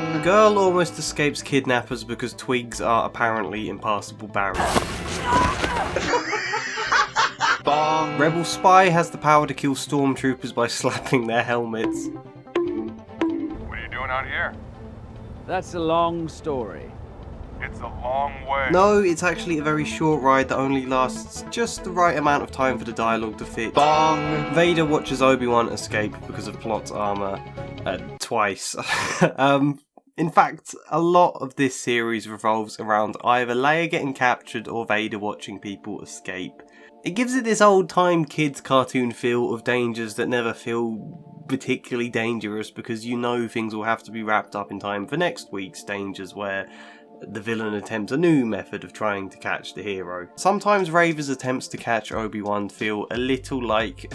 Bong! Girl almost escapes kidnappers because twigs are apparently impassable barriers. Bong! Rebel spy has the power to kill stormtroopers by slapping their helmets. What are you doing out here? That's a long story. It's a long way. No, it's actually a very short ride that only lasts just the right amount of time for the dialogue to fit. Bong! Vader watches Obi-Wan escape because of plot armor twice. In fact, a lot of this series revolves around either Leia getting captured or Vader watching people escape. It gives it this old-time kids cartoon feel of dangers that never feel particularly dangerous because you know things will have to be wrapped up in time for next week's dangers where the villain attempts a new method of trying to catch the hero. Sometimes Reva's attempts to catch Obi-Wan feel a little like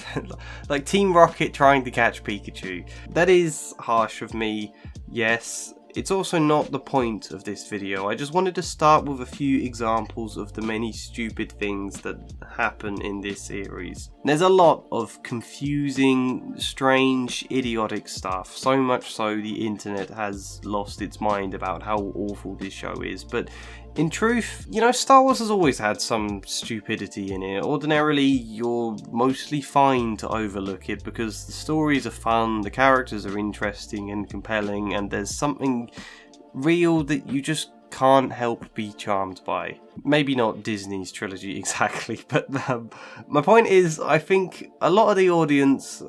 Team Rocket trying to catch Pikachu. That is harsh of me, yes. It's also not the point of this video. I just wanted to start with a few examples of the many stupid things that happen in this series. There's a lot of confusing, strange, idiotic stuff, so much so the internet has lost its mind about how awful this show is, but in truth, you know, Star Wars has always had some stupidity in it. Ordinarily, you're mostly fine to overlook it because the stories are fun, the characters are interesting and compelling, and there's something real that you just can't help be charmed by. Maybe not Disney's trilogy exactly, but my point is, I think a lot of the audience,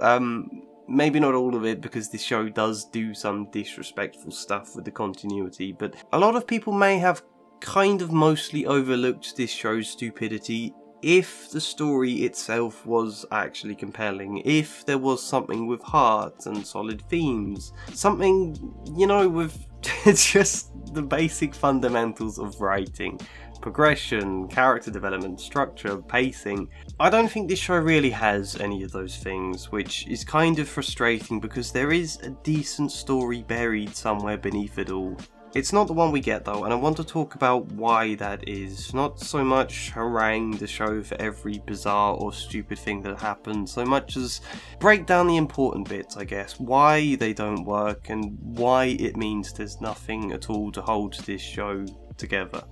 maybe not all of it because this show does do some disrespectful stuff with the continuity, but a lot of people may have kind of mostly overlooked this show's stupidity if the story itself was actually compelling, if there was something with heart and solid themes, something, you know, with just the basic fundamentals of writing, progression, character development, structure, pacing. I don't think this show really has any of those things, which is kind of frustrating because there is a decent story buried somewhere beneath it all. It's not the one we get though, and I want to talk about why that is. Not so much harangue the show for every bizarre or stupid thing that happens, so much as break down the important bits, I guess. Why they don't work, and why it means there's nothing at all to hold this show together.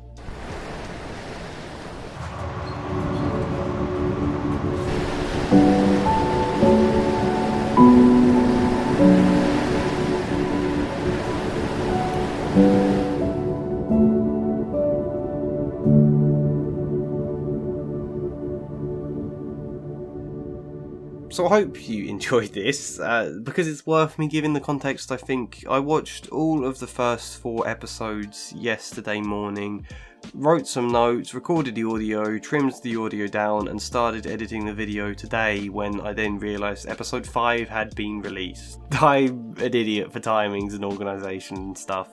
So I hope you enjoyed this, because it's worth me giving the context. I think I watched all of the first 4 episodes yesterday morning, wrote some notes, recorded the audio, trimmed the audio down, and started editing the video today when I then realised episode 5 had been released. I'm an idiot for timings and organisation and stuff.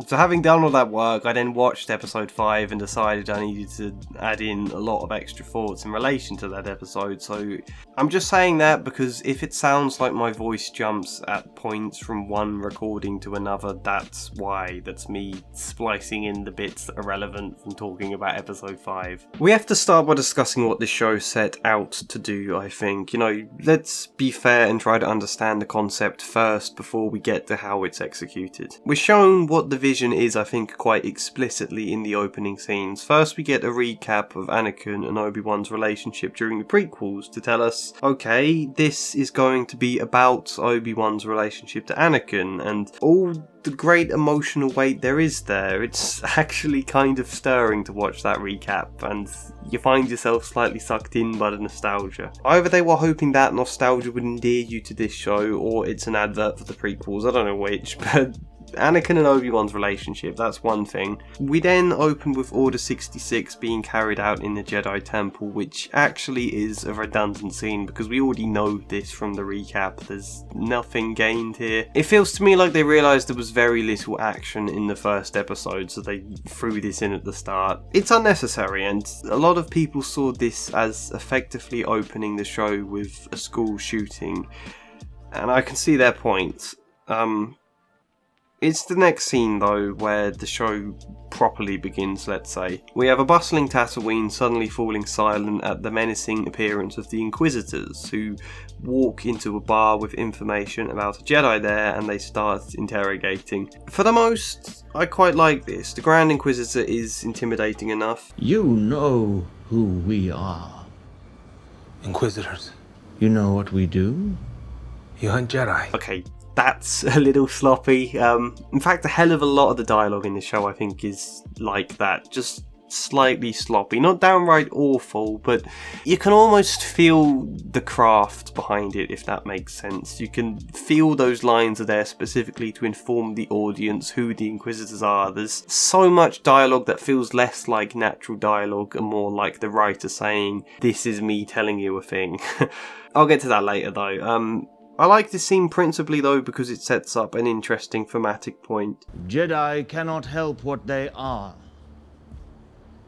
So having done all that work, I then watched episode 5 and decided I needed to add in a lot of extra thoughts in relation to that episode. So I'm just saying that because if it sounds like my voice jumps at points from one recording to another, that's why. That's me splicing in the bits that are relevant from talking about episode 5. We have to start by discussing what this show set out to do, I think. You know, let's be fair and try to understand the concept first before we get to how it's executed. We're shown what the vision is, I think, quite explicitly in the opening scenes. First we get a recap of Anakin and Obi-Wan's relationship during the prequels to tell us, okay, this is going to be about Obi-Wan's relationship to Anakin and all the great emotional weight there is there. It's actually kind of stirring to watch that recap and you find yourself slightly sucked in by the nostalgia. Either they were hoping that nostalgia would endear you to this show or it's an advert for the prequels, I don't know which, but Anakin and Obi-Wan's relationship, that's one thing. We then open with Order 66 being carried out in the Jedi Temple, which actually is a redundant scene because we already know this from the recap. There's nothing gained here. It feels to me like they realised there was very little action in the first episode, so they threw this in at the start. It's unnecessary, and a lot of people saw this as effectively opening the show with a school shooting, and I can see their point. It's the next scene, though, where the show properly begins, let's say. We have a bustling Tatooine suddenly falling silent at the menacing appearance of the Inquisitors, who walk into a bar with information about a Jedi there, and they start interrogating. For the most, I quite like this. The Grand Inquisitor is intimidating enough. You know who we are. Inquisitors. You know what we do? You hunt Jedi. Okay, that's a little sloppy. In fact, a hell of a lot of the dialogue in the show, I think, is like that. Just slightly sloppy. Not downright awful, but you can almost feel the craft behind it, if that makes sense. You can feel those lines are there specifically to inform the audience who the Inquisitors are. There's so much dialogue that feels less like natural dialogue and more like the writer saying, "This is me telling you a thing." I'll get to that later, though. I like this scene principally, though, because it sets up an interesting thematic point. Jedi cannot help what they are.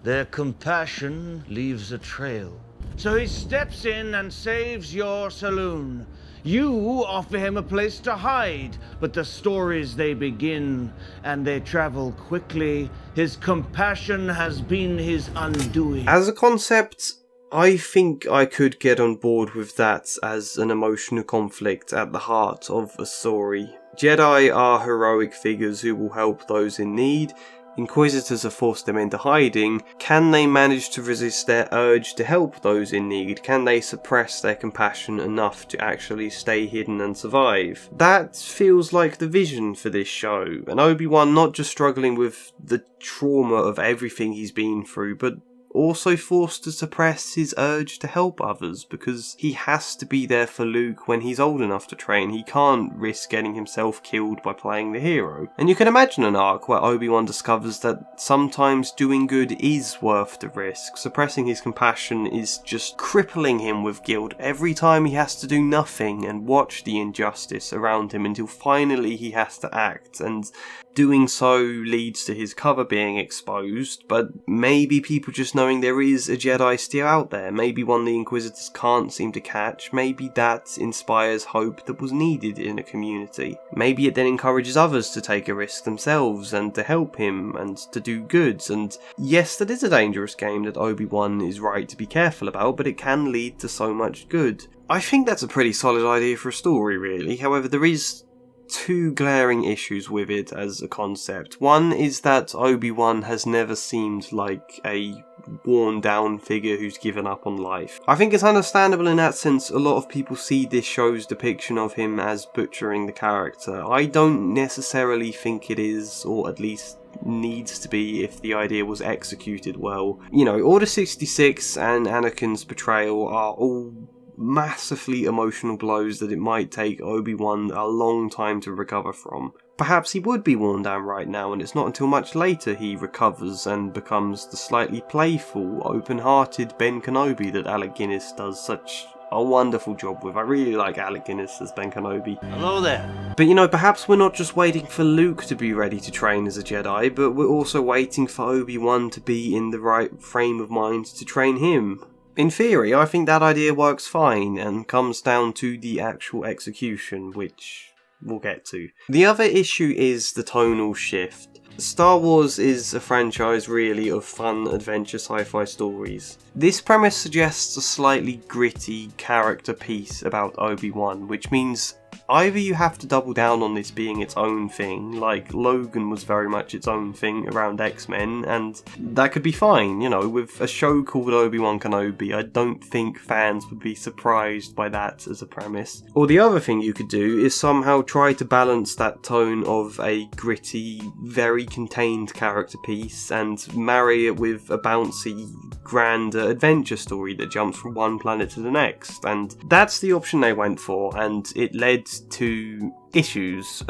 Their compassion leaves a trail. So he steps in and saves your saloon. You offer him a place to hide, but the stories they begin, and they travel quickly. His compassion has been his undoing. As a concept, I think I could get on board with that as an emotional conflict at the heart of a story. Jedi are heroic figures who will help those in need. Inquisitors have forced them into hiding. Can they manage to resist their urge to help those in need? Can they suppress their compassion enough to actually stay hidden and survive? That feels like the vision for this show. And Obi-Wan not just struggling with the trauma of everything he's been through, but also forced to suppress his urge to help others because he has to be there for Luke when he's old enough to train. He can't risk getting himself killed by playing the hero. And you can imagine an arc where Obi-Wan discovers that sometimes doing good is worth the risk. Suppressing his compassion is just crippling him with guilt every time he has to do nothing and watch the injustice around him until finally he has to act, and doing so leads to his cover being exposed, but maybe people just knowing there is a Jedi still out there, maybe one the Inquisitors can't seem to catch, maybe that inspires hope that was needed in a community. Maybe it then encourages others to take a risk themselves and to help him and to do good. And yes, that is a dangerous game that Obi-Wan is right to be careful about, but it can lead to so much good. I think that's a pretty solid idea for a story, really. However, there is two glaring issues with it as a concept. One is that Obi-Wan has never seemed like a worn down figure who's given up on life. I think it's understandable in that sense. A lot of people see this show's depiction of him as butchering the character. I don't necessarily think it is, or at least needs to be if the idea was executed well. You know, Order 66 and Anakin's betrayal are all massively emotional blows that it might take Obi-Wan a long time to recover from. Perhaps he would be worn down right now, and it's not until much later he recovers and becomes the slightly playful, open-hearted Ben Kenobi that Alec Guinness does such a wonderful job with. I really like Alec Guinness as Ben Kenobi. Hello there. But you know, perhaps we're not just waiting for Luke to be ready to train as a Jedi, but we're also waiting for Obi-Wan to be in the right frame of mind to train him. In theory, I think that idea works fine and comes down to the actual execution, which we'll get to. The other issue is the tonal shift. Star Wars is a franchise really of fun adventure sci-fi stories. This premise suggests a slightly gritty character piece about Obi-Wan, which means either you have to double down on this being its own thing, like Logan was very much its own thing around X-Men, and that could be fine, you know, with a show called Obi-Wan Kenobi. I don't think fans would be surprised by that as a premise. Or the other thing you could do is somehow try to balance that tone of a gritty, very contained character piece and marry it with a bouncy, grander adventure story that jumps from one planet to the next. And that's the option they went for, and it led to issues.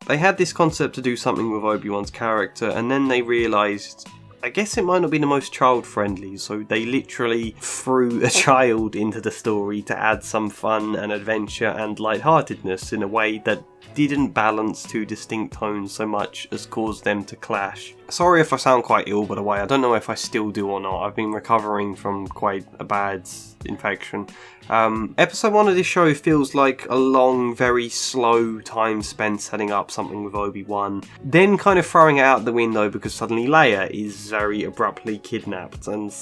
They had this concept to do something with Obi-Wan's character, and then they realised, I guess it might not be the most child-friendly, so they literally threw a child into the story to add some fun and adventure and lightheartedness in a way that didn't balance two distinct tones so much as cause them to clash. Sorry if I sound quite ill, by the way. I don't know if I still do or not. I've been recovering from quite a bad infection. Episode 1 of this show feels like a long, very slow time spent setting up something with Obi-Wan, then kind of throwing it out the window because suddenly Leia is very abruptly kidnapped, and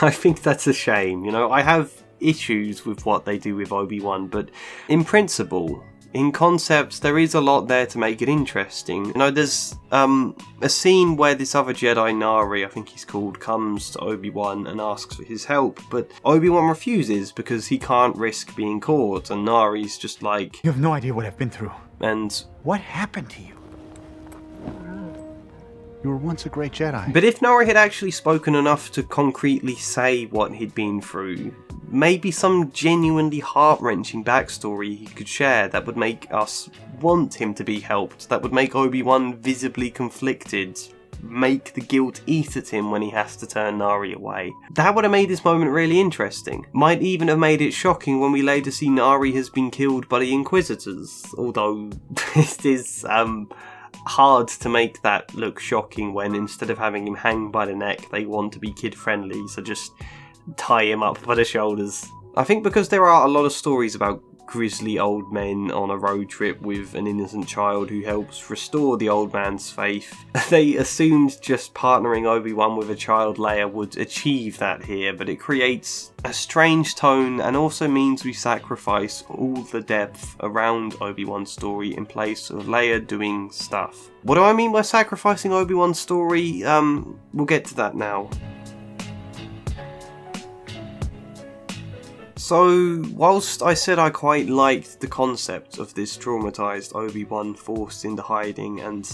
I think that's a shame. You know, I have issues with what they do with Obi-Wan, but in principle, in concept, there is a lot there to make it interesting. You know, there's a scene where this other Jedi, Nari, I think he's called, comes to Obi-Wan and asks for his help, but Obi-Wan refuses because he can't risk being caught, and Nari's just like... You have no idea what I've been through. And... What happened to you? You were once a great Jedi. But if Nari had actually spoken enough to concretely say what he'd been through, maybe some genuinely heart-wrenching backstory he could share that would make us want him to be helped, that would make Obi-Wan visibly conflicted, make the guilt eat at him when he has to turn Nari away. That would have made this moment really interesting. Might even have made it shocking when we later see Nari has been killed by the Inquisitors, although it is hard to make that look shocking when instead of having him hang by the neck they want to be kid friendly, so just tie him up by the shoulders. I think because there are a lot of stories about grisly old men on a road trip with an innocent child who helps restore the old man's faith, they assumed just partnering Obi-Wan with a child Leia would achieve that here, but it creates a strange tone and also means we sacrifice all the depth around Obi-Wan's story in place of Leia doing stuff. What do I mean by sacrificing Obi-Wan's story? We'll get to that now. So, whilst I said I quite liked the concept of this traumatised Obi-Wan forced into hiding, and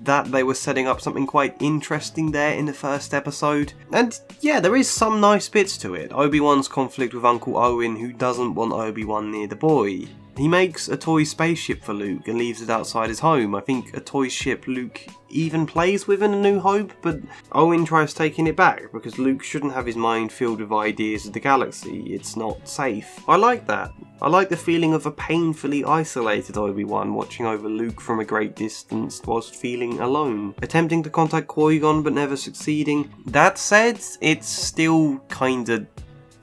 that they were setting up something quite interesting there in the first episode, and yeah, there is some nice bits to it. Obi-Wan's conflict with Uncle Owen, who doesn't want Obi-Wan near the boy. He makes a toy spaceship for Luke and leaves it outside his home. I think a toy ship Luke even plays with in A New Hope, but Owen tries taking it back because Luke shouldn't have his mind filled with ideas of the galaxy. It's not safe. I like that. I like the feeling of a painfully isolated Obi-Wan watching over Luke from a great distance whilst feeling alone, attempting to contact Qui-Gon but never succeeding. That said, it's still kinda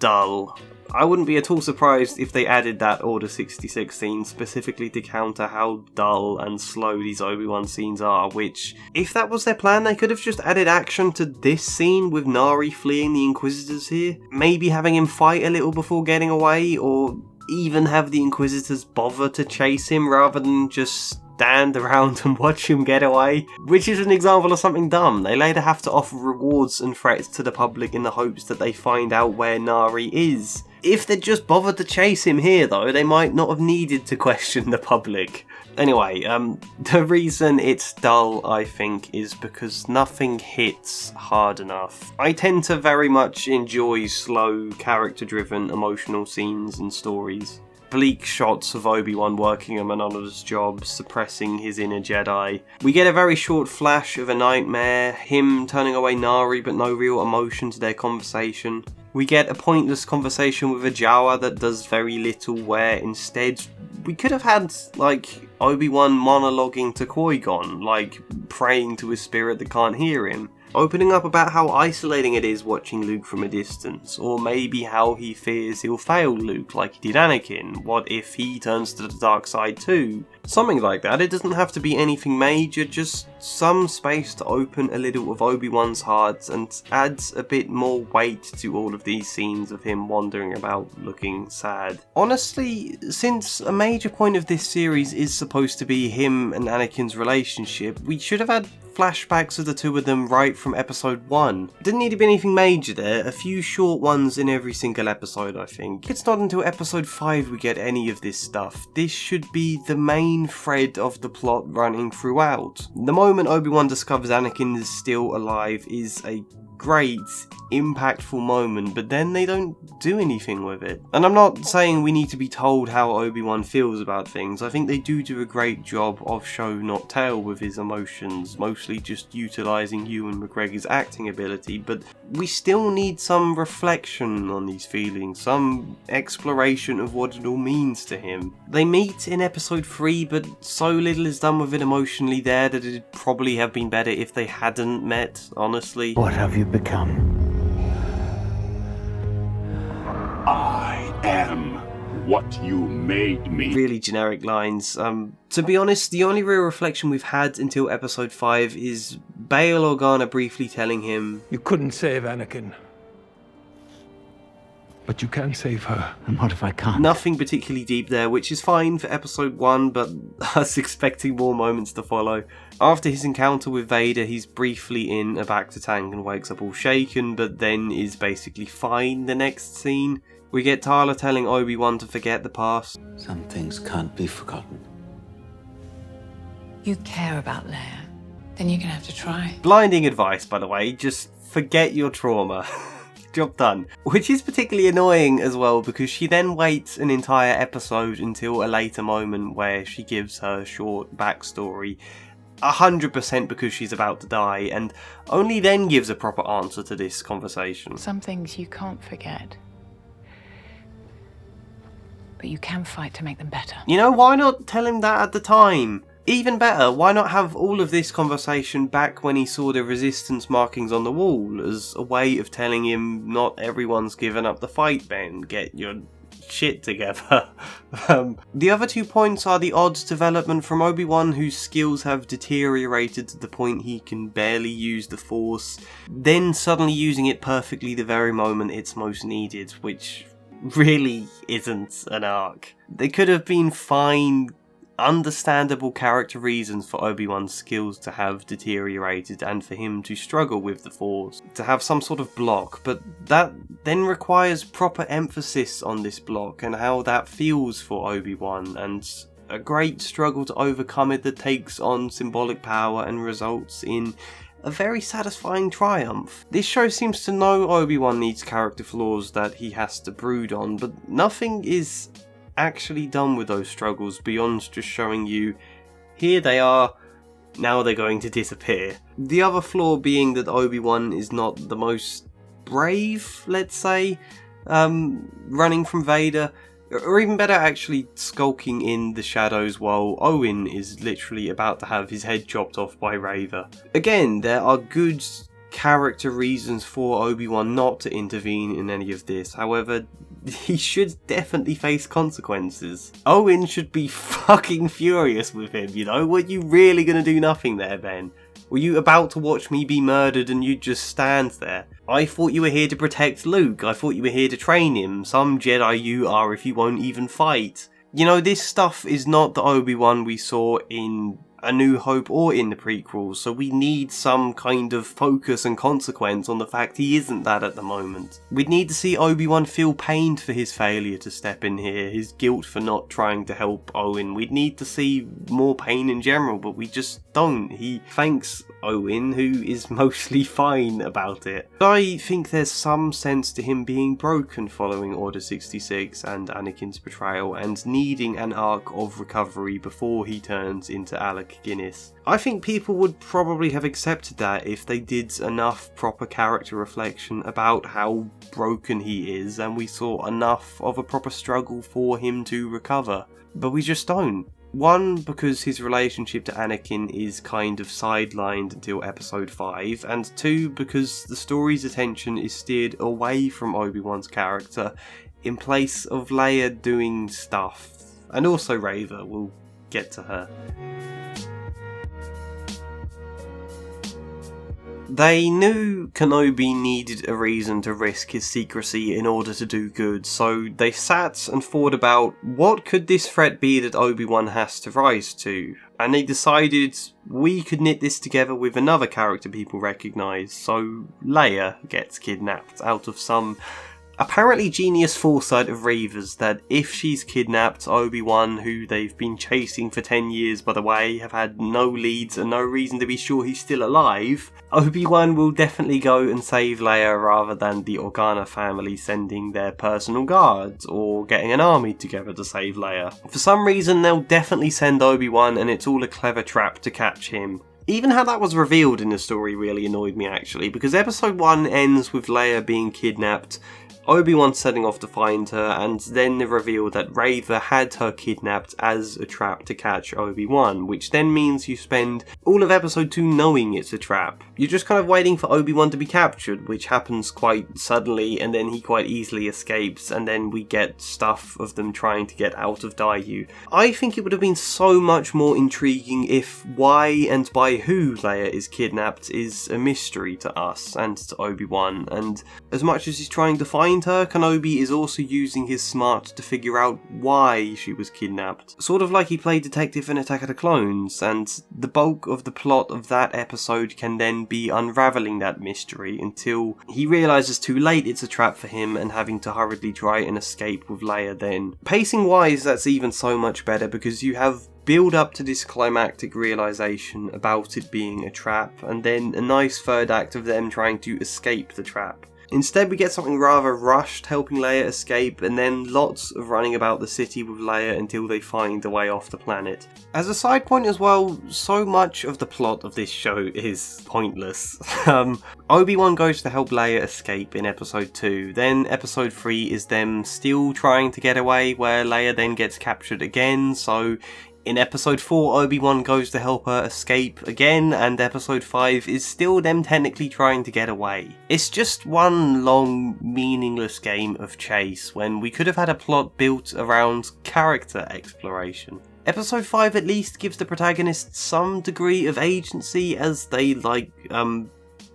dull. I wouldn't be at all surprised if they added that Order 66 scene specifically to counter how dull and slow these Obi-Wan scenes are, which, if that was their plan, they could have just added action to this scene with Nari fleeing the Inquisitors here, maybe having him fight a little before getting away, or even have the Inquisitors bother to chase him rather than just stand around and watch him get away, which is an example of something dumb. They later have to offer rewards and threats to the public in the hopes that they find out where Nari is. If they'd just bothered to chase him here though, they might not have needed to question the public. Anyway, the reason it's dull, I think, is because nothing hits hard enough. I tend to very much enjoy slow, character-driven, emotional scenes and stories. Bleak shots of Obi-Wan working a monotonous job, suppressing his inner Jedi. We get a very short flash of a nightmare, him turning away Nari but no real emotion to their conversation. We get a pointless conversation with a Jawa that does very little, where instead we could have had, like, Obi-Wan monologuing to Qui-Gon, like praying to his spirit that can't hear him. Opening up about how isolating it is watching Luke from a distance, or maybe how he fears he'll fail Luke like he did Anakin. What if he turns to the dark side too? Something like that. It doesn't have to be anything major, just some space to open a little of Obi-Wan's heart and adds a bit more weight to all of these scenes of him wandering about looking sad. Honestly, since a major point of this series is supposed to be him and Anakin's relationship, we should have had flashbacks of the two of them right from episode 1. Didn't need to be anything major there, a few short ones in every single episode I think. It's not until episode 5 we get any of this stuff. This should be the main thread of the plot running throughout. The moment Obi-Wan discovers Anakin is still alive is a great, impactful moment, but then they don't do anything with it. And I'm not saying we need to be told how Obi-Wan feels about things. I think they do a great job of show not tell with his emotions, mostly just utilising Ewan McGregor's acting ability, but we still need some reflection on these feelings, some exploration of what it all means to him. They meet in episode 3 maybe, but so little is done with it emotionally there that it'd probably have been better if they hadn't met, honestly. What have you become? I am what you made me. Really generic lines. To be honest, the only real reflection we've had until episode 5 is Bail Organa briefly telling him, You couldn't save Anakin. But you can save her. And what if I can't? nothing particularly deep there, which is fine for episode 1, but us expecting more moments to follow. After his encounter with Vader, he's briefly in a bacta tank and wakes up all shaken, but then is basically fine the next scene. We get Tyler telling Obi-Wan to forget the past. Some things can't be forgotten. You care about Leia, then you're gonna have to try. Blinding advice, by the way, just forget your trauma. Job done. Which is particularly annoying as well, because she then waits an entire episode until a later moment where she gives her short backstory, 100% because she's about to die, and only then gives a proper answer to this conversation. Some things you can't forget, but you can fight to make them better. You know, why not tell him that at the time? Even better, why not have all of this conversation back when he saw the resistance markings on the wall as a way of telling him not everyone's given up the fight, Ben, get your shit together. The other 2 points are the odd development from Obi-Wan, whose skills have deteriorated to the point he can barely use the Force, then suddenly using it perfectly the very moment it's most needed, which really isn't an arc. There could have been fine, understandable character reasons for Obi-Wan's skills to have deteriorated and for him to struggle with the Force, to have some sort of block, but that then requires proper emphasis on this block and how that feels for Obi-Wan, and a great struggle to overcome it that takes on symbolic power and results in a very satisfying triumph. This show seems to know Obi-Wan needs character flaws that he has to brood on, but nothing is actually done with those struggles beyond just showing you, here they are, now they're going to disappear. The other flaw being that Obi-Wan is not the most brave, let's say, running from Vader, or even better, actually skulking in the shadows while Owen is literally about to have his head chopped off by Reva. Again, there are good character reasons for Obi-Wan not to intervene in any of this, however, he should definitely face consequences. Owen should be fucking furious with him, you know? Were you really gonna do nothing there, Ben? Were you about to watch me be murdered and you just stand there? I thought you were here to protect Luke. I thought you were here to train him. Some Jedi you are if you won't even fight. You know, this stuff is not the Obi-Wan we saw in A New Hope or in the prequels, so we need some kind of focus and consequence on the fact he isn't that at the moment. We'd need to see Obi-Wan feel pained for his failure to step in here, his guilt for not trying to help Owen. We'd need to see more pain in general, but we just don't. He thanks Owen, who is mostly fine about it. I think there's some sense to him being broken following Order 66 and Anakin's betrayal, and needing an arc of recovery before he turns into Alec Guinness. I think people would probably have accepted that if they did enough proper character reflection about how broken he is and we saw enough of a proper struggle for him to recover. But we just don't. One, because his relationship to Anakin is kind of sidelined until episode 5, and two, because the story's attention is steered away from Obi-Wan's character in place of Leia doing stuff. And also Reva, we'll get to her. They knew Kenobi needed a reason to risk his secrecy in order to do good, so they sat and thought about what could this threat be that Obi-Wan has to rise to, and they decided we could knit this together with another character people recognise, so Leia gets kidnapped out of some apparently genius foresight of Reva's that if she's kidnapped, Obi-Wan, who they've been chasing for 10 years by the way, have had no leads and no reason to be sure he's still alive, Obi-Wan will definitely go and save Leia rather than the Organa family sending their personal guards or getting an army together to save Leia. For some reason they'll definitely send Obi-Wan, and it's all a clever trap to catch him. Even how that was revealed in the story really annoyed me actually, because episode 1 ends with Leia being kidnapped, Obi-Wan setting off to find her, and then the reveal that Reva had her kidnapped as a trap to catch Obi-Wan, which then means you spend all of episode 2 knowing it's a trap. You're just kind of waiting for Obi-Wan to be captured, which happens quite suddenly, and then he quite easily escapes, and then we get stuff of them trying to get out of Daiyu. I think it would have been so much more intriguing if why and by who Leia is kidnapped is a mystery to us and to Obi-Wan, and as much as he's trying to find her, Kenobi is also using his smarts to figure out why she was kidnapped. Sort of like he played detective in Attack of the Clones, and the bulk of the plot of that episode can then be unravelling that mystery until he realises too late it's a trap for him and having to hurriedly try and escape with Leia then. Pacing wise, that's even so much better because you have build up to this climactic realisation about it being a trap, and then a nice third act of them trying to escape the trap. Instead we get something rather rushed helping Leia escape, and then lots of running about the city with Leia until they find a way off the planet. As a side point as well, so much of the plot of this show is pointless. Obi-Wan goes to help Leia escape in episode 2, then episode 3 is them still trying to get away where Leia then gets captured again, so in episode 4, Obi-Wan goes to help her escape again, and episode 5 is still them technically trying to get away. It's just one long, meaningless game of chase when we could have had a plot built around character exploration. Episode 5 at least gives the protagonists some degree of agency as they,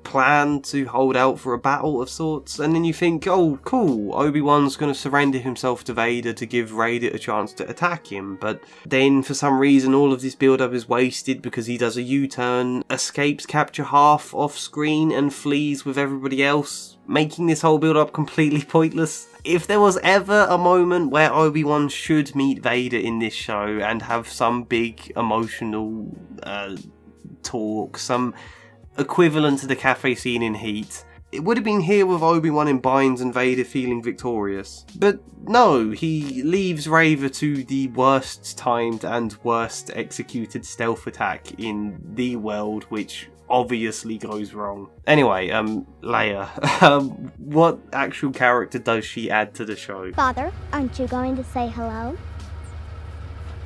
plan to hold out for a battle of sorts, and then you think, oh cool, Obi-Wan's going to surrender himself to Vader to give Vader a chance to attack him, but then for some reason all of this build-up is wasted because he does a U-turn, escapes capture half off screen and flees with everybody else, making this whole build-up completely pointless. If there was ever a moment where Obi-Wan should meet Vader in this show and have some big emotional talk, some equivalent to the cafe scene in Heat, it would have been here with Obi-Wan in binds and Vader feeling victorious. But no, he leaves Reva to the worst timed and worst executed stealth attack in the world, which obviously goes wrong. Anyway, Leia, what actual character does she add to the show? Father, aren't you going to say hello?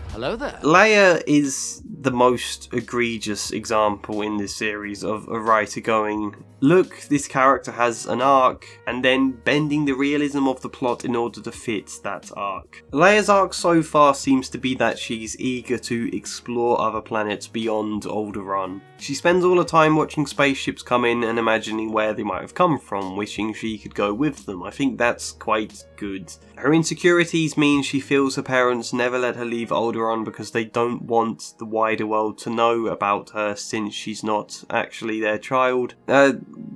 Hello there. Leia is the most egregious example in this series of a writer going, look, this character has an arc, and then bending the realism of the plot in order to fit that arc. Leia's arc so far seems to be that she's eager to explore other planets beyond Alderaan. She spends all her time watching spaceships come in and imagining where they might have come from, wishing she could go with them. I think that's quite good. Her insecurities mean she feels her parents never let her leave Alderaan because they don't want the wider world to know about her since she's not actually their child.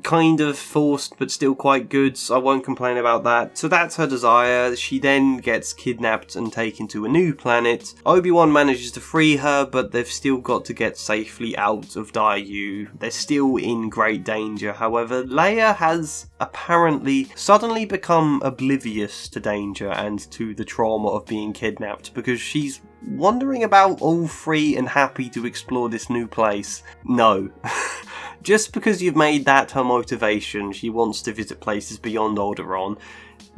Kind of forced but still quite good, so I won't complain about that. So that's her desire. She then gets kidnapped and taken to a new planet. Obi-Wan manages to free her, but they've still got to get safely out of Daiyu. They're still in great danger. However, Leia has apparently suddenly become oblivious to danger and to the trauma of being kidnapped because she's wandering about all free and happy to explore this new place. No. Just because you've made that her motivation, she wants to visit places beyond Alderaan,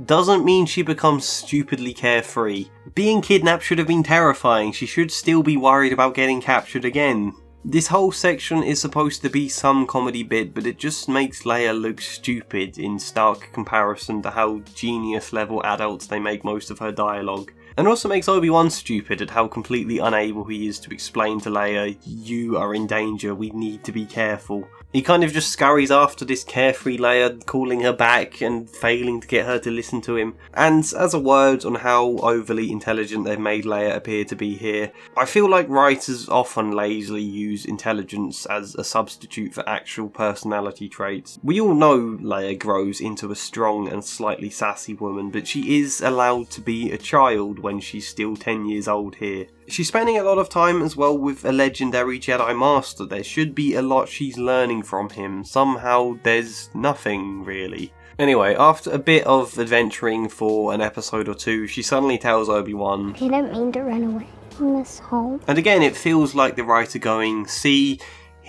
doesn't mean she becomes stupidly carefree. Being kidnapped should have been terrifying. She should still be worried about getting captured again. This whole section is supposed to be some comedy bit, but it just makes Leia look stupid in stark comparison to how genius level adults they make most of her dialogue. And also makes Obi-Wan stupid at how completely unable he is to explain to Leia, you are in danger, we need to be careful. He kind of just scurries after this carefree Leia, calling her back and failing to get her to listen to him. And as a word on how overly intelligent they've made Leia appear to be here, I feel like writers often lazily use intelligence as a substitute for actual personality traits. We all know Leia grows into a strong and slightly sassy woman, but she is allowed to be a child when she's still 10 years old here. She's spending a lot of time as well with a legendary Jedi Master. There should be a lot she's learning from him. Somehow there's nothing, really. Anyway, after a bit of adventuring for an episode or two, she suddenly tells Obi-Wan, I didn't mean to run away from this home. And again, it feels like the writer going, see,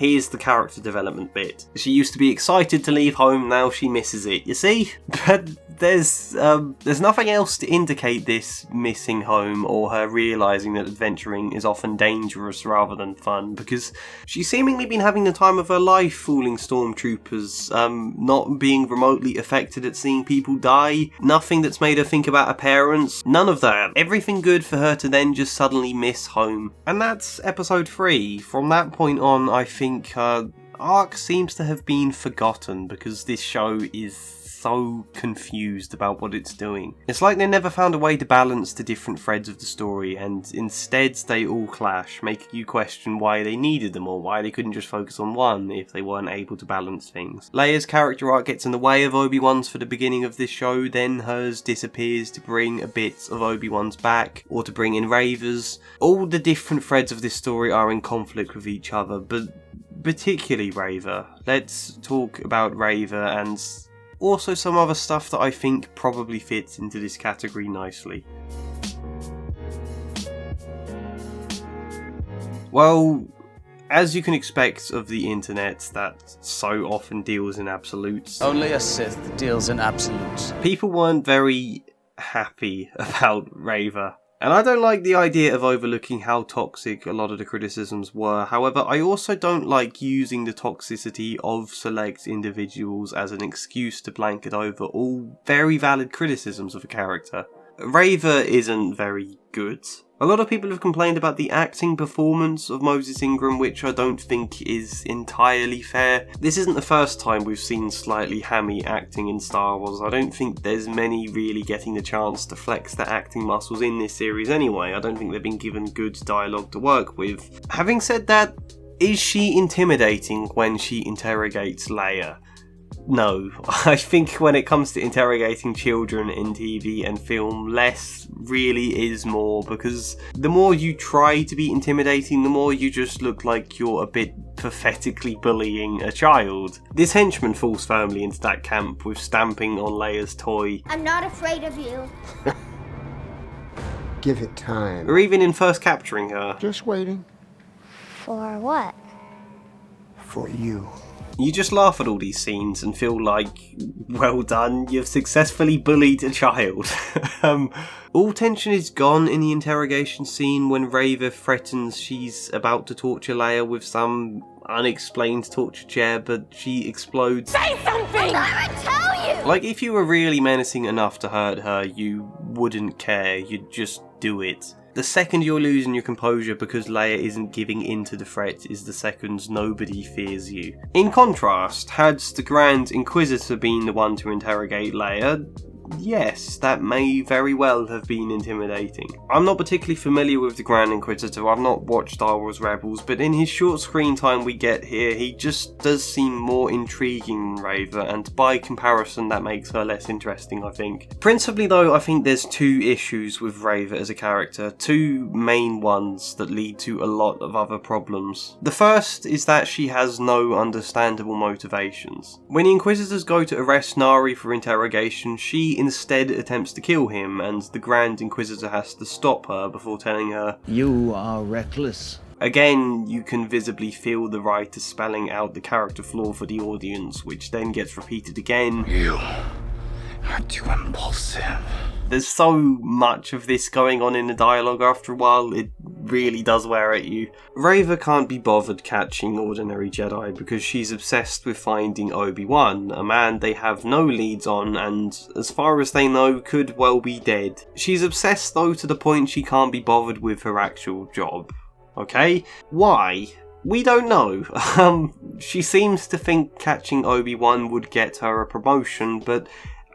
Here's the character development bit. She used to be excited to leave home, now she misses it, you see? But there's nothing else to indicate this missing home or her realising that adventuring is often dangerous rather than fun, because she's seemingly been having the time of her life fooling stormtroopers, not being remotely affected at seeing people die, nothing that's made her think about her parents, none of that. Everything good for her to then just suddenly miss home. And that's episode 3. From that point on, I think her arc seems to have been forgotten because this show is so confused about what it's doing. It's like they never found a way to balance the different threads of the story, and instead they all clash, making you question why they needed them or why they couldn't just focus on one if they weren't able to balance things. Leia's character arc gets in the way of Obi-Wan's for the beginning of this show, then hers disappears to bring a bit of Obi-Wan's back, or to bring in Reva's. All the different threads of this story are in conflict with each other, but particularly Reva. Let's talk about Reva and also some other stuff that I think probably fits into this category nicely. Well, as you can expect of the internet that so often deals in absolutes, only a Sith deals in absolutes. People weren't very happy about Reva. And I don't like the idea of overlooking how toxic a lot of the criticisms were. However, I also don't like using the toxicity of select individuals as an excuse to blanket over all very valid criticisms of a character. Reva isn't very good. A lot of people have complained about the acting performance of Moses Ingram, which I don't think is entirely fair. This isn't the first time we've seen slightly hammy acting in Star Wars. I don't think there's many really getting the chance to flex their acting muscles in this series anyway. I don't think they've been given good dialogue to work with. Having said that, is she intimidating when she interrogates Leia? No. I think when it comes to interrogating children in TV and film, less really is more, because the more you try to be intimidating, the more you just look like you're a bit pathetically bullying a child. This henchman falls firmly into that camp with stamping on Leia's toy. I'm not afraid of you. Give it time. Or even in first capturing her. Just waiting. For what? For you. You just laugh at all these scenes and feel like, well done, you've successfully bullied a child. All tension is gone in the interrogation scene when Reva threatens she's about to torture Leia with some unexplained torture chair, but she explodes. Say something! I'm gonna tell you! Like, if you were really menacing enough to hurt her, you wouldn't care, you'd just do it. The second you're losing your composure because Leia isn't giving in to the threat is the second nobody fears you. In contrast, had the Grand Inquisitor been the one to interrogate Leia, yes, that may very well have been intimidating. I'm not particularly familiar with the Grand Inquisitor, I've not watched Star Wars Rebels, but in his short screen time we get here, he just does seem more intriguing than Reva, and by comparison that makes her less interesting, I think. Principally though, I think there's two issues with Reva as a character, two main ones that lead to a lot of other problems. The first is that she has no understandable motivations. When the Inquisitors go to arrest Nari for interrogation, she instead attempts to kill him, and the Grand Inquisitor has to stop her before telling her, "You are reckless." Again, you can visibly feel the writer spelling out the character flaw for the audience, which then gets repeated again. You are too impulsive. There's so much of this going on in the dialogue after a while, it really does wear at you. Reva can't be bothered catching ordinary Jedi because she's obsessed with finding Obi-Wan, a man they have no leads on and, as far as they know, could well be dead. She's obsessed though to the point she can't be bothered with her actual job. Okay? Why? We don't know. She seems to think catching Obi-Wan would get her a promotion, but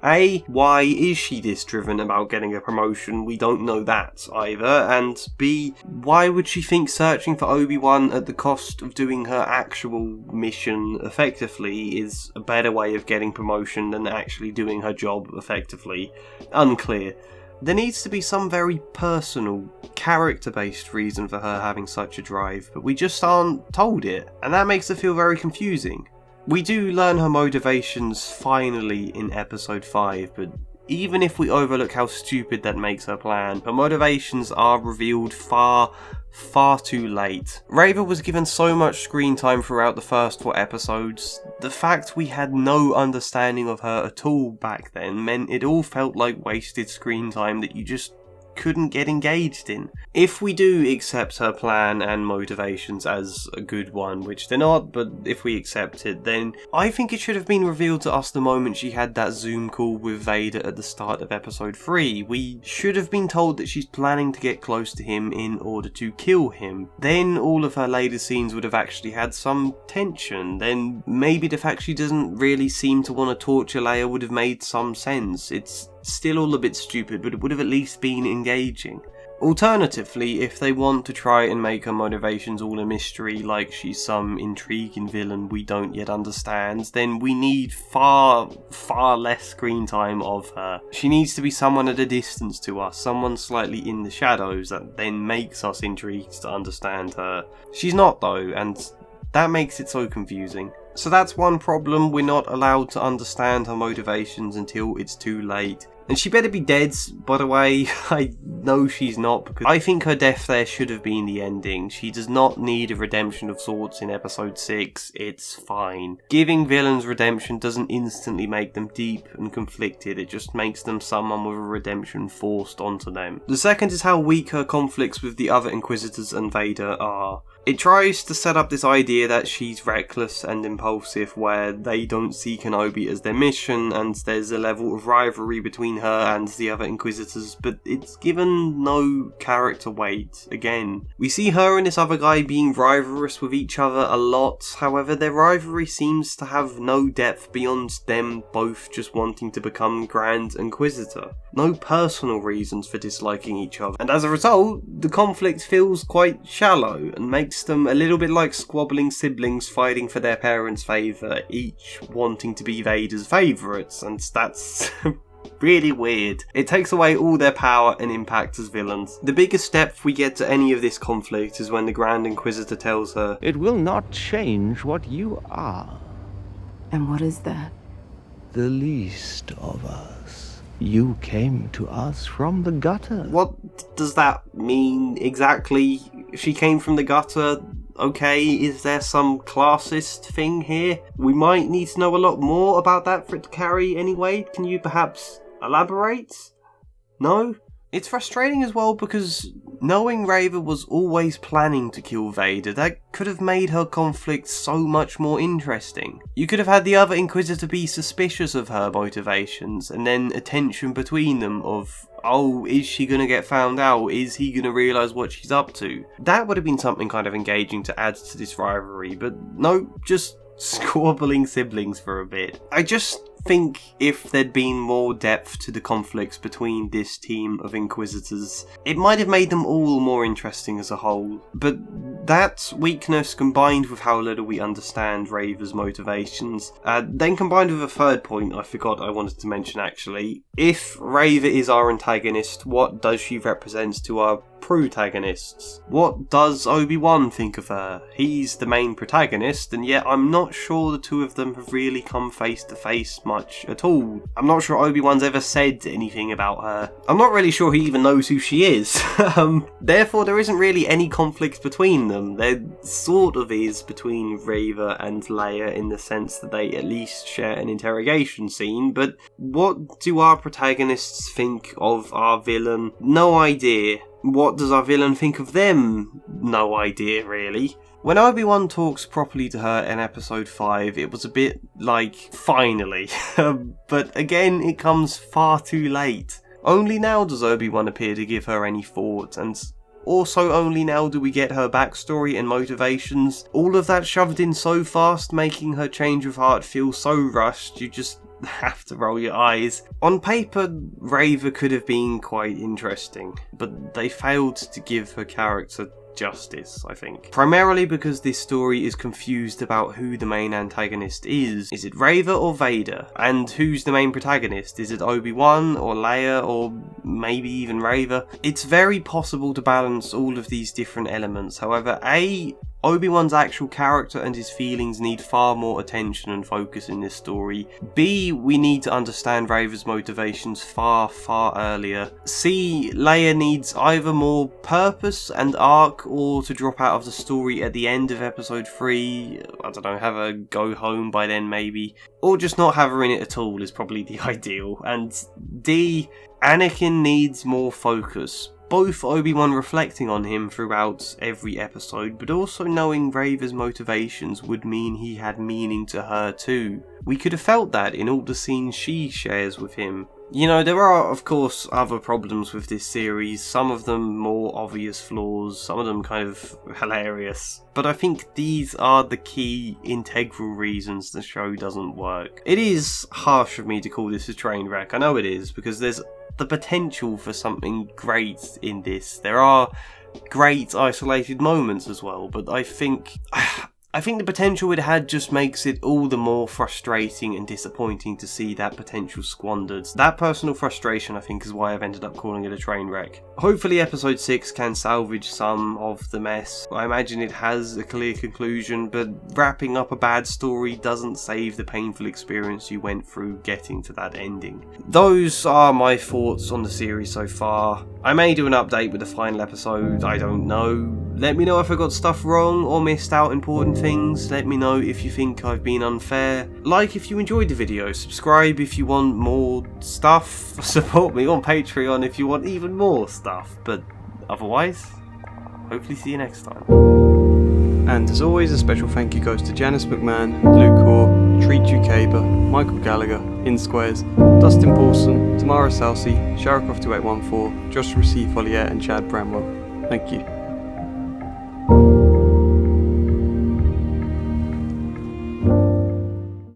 A, why is she this driven about getting a promotion? We don't know that either. And B, why would she think searching for Obi-Wan at the cost of doing her actual mission effectively is a better way of getting promotion than actually doing her job effectively? Unclear. There needs to be some very personal, character-based reason for her having such a drive, but we just aren't told it, and that makes her feel very confusing. We do learn her motivations finally in episode 5, but even if we overlook how stupid that makes her plan, her motivations are revealed far too late. Reva was given so much screen time throughout the first 4 episodes. The fact we had no understanding of her at all back then meant it all felt like wasted screen time that you just couldn't get engaged in. If we do accept her plan and motivations as a good one, which they're not, but if we accept it, then I think it should have been revealed to us the moment she had that Zoom call with Vader at the start of episode 3. We should have been told that she's planning to get close to him in order to kill him. Then all of her later scenes would have actually had some tension. Then maybe the fact she doesn't really seem to want to torture Leia would have made some sense. It's still all a bit stupid, but it would have at least been engaging. Alternatively, if they want to try and make her motivations all a mystery, like she's some intriguing villain we don't yet understand, then we need far less screen time of her. She needs to be someone at a distance to us, someone slightly in the shadows that then makes us intrigued to understand her. She's not though, and that makes it so confusing. So that's one problem, we're not allowed to understand her motivations until it's too late. And she better be dead, by the way. I know she's not, because I think her death there should have been the ending. She does not need a redemption of sorts in episode 6, it's fine. Giving villains redemption doesn't instantly make them deep and conflicted, it just makes them someone with a redemption forced onto them. The second is how weak her conflicts with the other Inquisitors and Vader are. It tries to set up this idea that she's reckless and impulsive, where they don't see Kenobi as their mission, and there's a level of rivalry between her and the other Inquisitors, but it's given no character weight. Again, we see her and this other guy being rivalrous with each other a lot, however their rivalry seems to have no depth beyond them both just wanting to become Grand Inquisitor. No personal reasons for disliking each other, and as a result, the conflict feels quite shallow and makes them a little bit like squabbling siblings fighting for their parents' favour, each wanting to be Vader's favourites, and that's really weird. It takes away all their power and impact as villains. The biggest depth we get to any of this conflict is when the Grand Inquisitor tells her, "It will not change what you are." And what is that? The least of us. You came to us from the gutter. What does that mean exactly? She came from the gutter. Okay, is there some classist thing here? We might need to know a lot more about that for it to carry anyway. Can you perhaps elaborate? No? It's frustrating as well because knowing Reva was always planning to kill Vader, that could have made her conflict so much more interesting. You could have had the other Inquisitor be suspicious of her motivations, and then a tension between them of, oh, is she gonna get found out? Is he gonna realise what she's up to? That would have been something kind of engaging to add to this rivalry, but no, just squabbling siblings for a bit. I just think if there'd been more depth to the conflicts between this team of Inquisitors, it might have made them all more interesting as a whole. But that weakness combined with how little we understand Reva's motivations, then combined with a third point I forgot I wanted to mention actually. If Reva is our antagonist, what does she represent to our protagonists? What does Obi-Wan think of her? He's the main protagonist, and yet I'm not sure the two of them have really come face to face much at all. I'm not sure Obi-Wan's ever said anything about her. I'm not really sure he even knows who she is. Therefore there isn't really any conflict between them. There sort of is between Reva and Leia in the sense that they at least share an interrogation scene, but what do our protagonists think of our villain? No idea. What does our villain think of them? No idea, really. When Obi-Wan talks properly to her in episode 5, it was a bit like, finally. But again, it comes far too late. Only now does Obi-Wan appear to give her any thought, and also only now do we get her backstory and motivations. All of that shoved in so fast, making her change of heart feel so rushed, you just have to roll your eyes. On paper, Reva could have been quite interesting, but they failed to give her character justice, I think. Primarily because this story is confused about who the main antagonist is. Is it Reva or Vader? And who's the main protagonist? Is it Obi-Wan or Leia or maybe even Reva? It's very possible to balance all of these different elements. However, A, Obi-Wan's actual character and his feelings need far more attention and focus in this story. B, we need to understand Reva's motivations far earlier. C, Leia needs either more purpose and arc, or to drop out of the story at the end of episode 3, I don't know, have her go home by then maybe, or just not have her in it at all is probably the ideal. And D, Anakin needs more focus. Both Obi-Wan reflecting on him throughout every episode, but also knowing Reva's motivations would mean he had meaning to her too. We could have felt that in all the scenes she shares with him. You know, there are of course other problems with this series, some of them more obvious flaws, some of them kind of hilarious, but I think these are the key integral reasons the show doesn't work. It is harsh of me to call this a train wreck, I know it is, because there's the potential for something great in this. There are great isolated moments as well, but I think the potential it had just makes it all the more frustrating and disappointing to see that potential squandered. That personal frustration, I think, is why I've ended up calling it a train wreck. Hopefully episode 6 can salvage some of the mess. I imagine it has a clear conclusion, but wrapping up a bad story doesn't save the painful experience you went through getting to that ending. Those are my thoughts on the series so far. I may do an update with the final episode, I don't know. Let me know if I got stuff wrong or missed out important things. Let me know if you think I've been unfair. Like if you enjoyed the video, subscribe if you want more stuff, support me on Patreon if you want even more stuff, but otherwise, hopefully see you next time. And as always, a special thank you goes to Janice McMahon, Luke Hoare, KrzychuKB, Michael Gallagher, InSquares, Dustin Paulson, Tamara Salsi, Sharacroft2814, Joshua C. Follier and Chad Bramwell. Thank you.